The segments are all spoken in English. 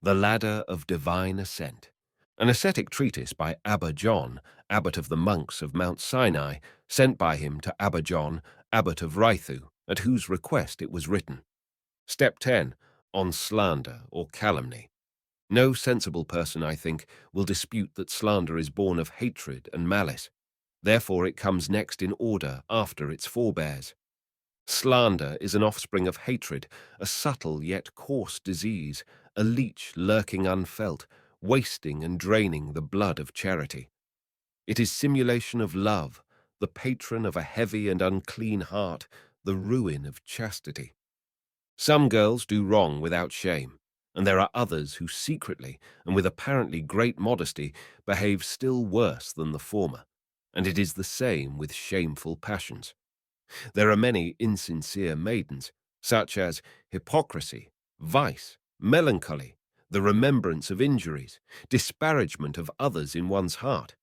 The Ladder of Divine Ascent, an ascetic treatise by Abba John, abbot of the monks of Mount Sinai, sent by him to Abba John, abbot of Rythu, at whose request it was written. Step 10. On slander or calumny. No sensible person, I think, will dispute that slander is born of hatred and malice. Therefore it comes next in order after its forebears. Slander is an offspring of hatred, a subtle yet coarse disease, a leech lurking unfelt, wasting and draining the blood of charity. It is simulation of love, the patron of a heavy and unclean heart, the ruin of chastity. Some girls do wrong without shame, and there are others who secretly, and with apparently great modesty, behave still worse than the former, and it is the same with shameful passions. There are many insincere maidens, such as hypocrisy, vice, melancholy, the remembrance of injuries, disparagement of others in one's heart.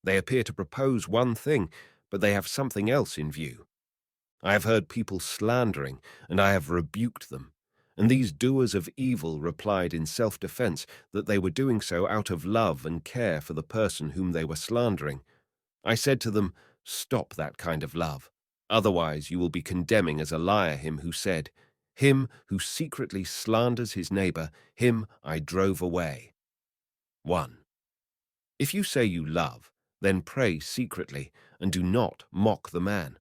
They appear to propose one thing, but they have something else in view. I have heard people slandering, and I have rebuked them. And these doers of evil replied in self-defense that they were doing so out of love and care for the person whom they were slandering. I said to them, "Stop that kind of love. Otherwise you will be condemning as a liar him who said, 'Him who secretly slanders his neighbor, him I drove away.'" 1. If you say you love, then pray secretly, and do not mock the man.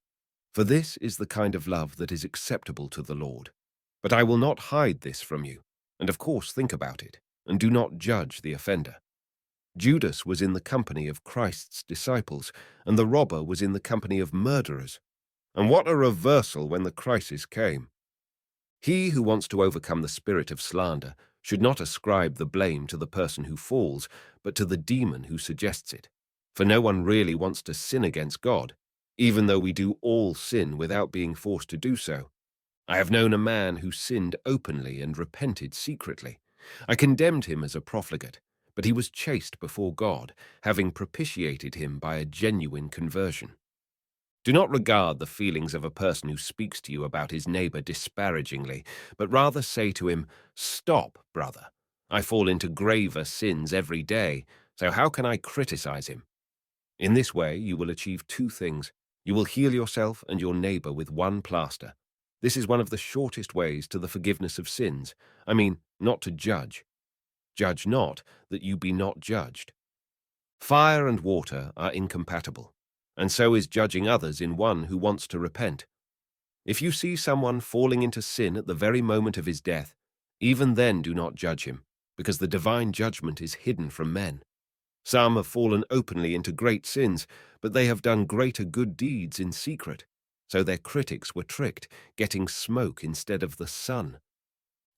For this is the kind of love that is acceptable to the Lord. But I will not hide this from you, and of course think about it, and do not judge the offender. Judas was in the company of Christ's disciples, and the robber was in the company of murderers. And what a reversal when the crisis came! He who wants to overcome the spirit of slander should not ascribe the blame to the person who falls, but to the demon who suggests it. For no one really wants to sin against God, even though we do all sin without being forced to do so. I have known a man who sinned openly and repented secretly. I condemned him as a profligate, but he was chaste before God, having propitiated him by a genuine conversion. Do not regard the feelings of a person who speaks to you about his neighbor disparagingly, but rather say to him, "Stop, brother. I fall into graver sins every day, so how can I criticize him?" In this way, you will achieve two things. You will heal yourself and your neighbor with one plaster. This is one of the shortest ways to the forgiveness of sins. I mean, not to judge. Judge not, that you be not judged. Fire and water are incompatible, and so is judging others in one who wants to repent. If you see someone falling into sin at the very moment of his death, even then do not judge him, because the divine judgment is hidden from men. Some have fallen openly into great sins, but they have done greater good deeds in secret. So their critics were tricked, getting smoke instead of the sun.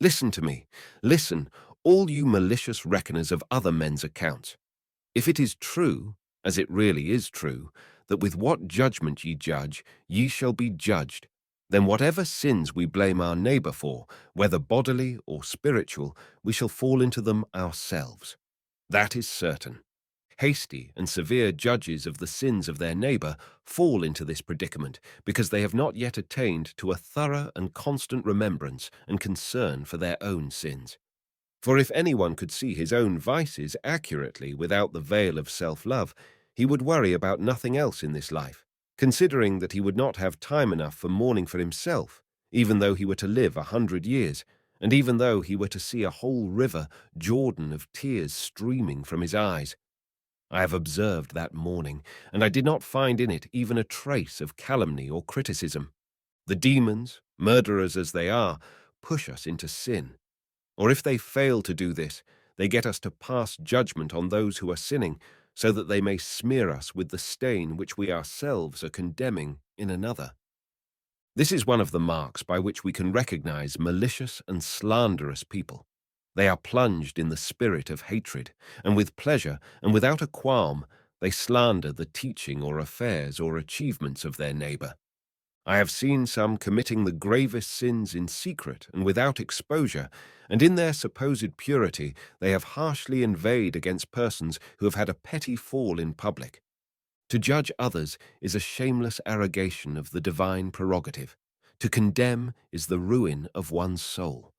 Listen to me. Listen, all you malicious reckoners of other men's accounts. If it is true, as it really is true, that with what judgment ye judge, ye shall be judged, then whatever sins we blame our neighbor for, whether bodily or spiritual, we shall fall into them ourselves. That is certain. Hasty and severe judges of the sins of their neighbor fall into this predicament because they have not yet attained to a thorough and constant remembrance and concern for their own sins. For if anyone could see his own vices accurately without the veil of self-love, he would worry about nothing else in this life, considering that he would not have time enough for mourning for himself, even though he were to live 100 years, and even though he were to see a whole river, Jordan of tears streaming from his eyes. I have observed that mourning, and I did not find in it even a trace of calumny or criticism. The demons, murderers as they are, push us into sin. Or if they fail to do this, they get us to pass judgment on those who are sinning, so that they may smear us with the stain which we ourselves are condemning in another. This is one of the marks by which we can recognize malicious and slanderous people. They are plunged in the spirit of hatred, and with pleasure and without a qualm, they slander the teaching or affairs or achievements of their neighbor. I have seen some committing the gravest sins in secret and without exposure, and in their supposed purity they have harshly inveighed against persons who have had a petty fall in public. To judge others is a shameless arrogation of the divine prerogative. To condemn is the ruin of one's soul.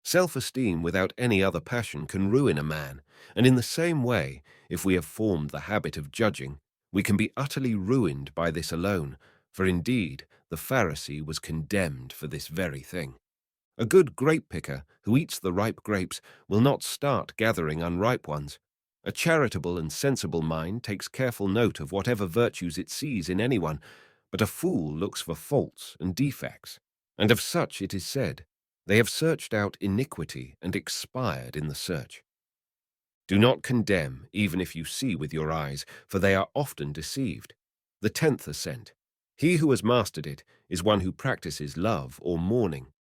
Self-esteem without any other passion can ruin a man, and in the same way, if we have formed the habit of judging, we can be utterly ruined by this alone, for indeed the Pharisee was condemned for this very thing. A good grape picker who eats the ripe grapes will not start gathering unripe ones. A charitable and sensible mind takes careful note of whatever virtues it sees in anyone, but a fool looks for faults and defects. And of such it is said, "They have searched out iniquity and expired in the search." Do not condemn, even if you see with your eyes, for they are often deceived. The 10th ascent. He who has mastered it is one who practices love or mourning.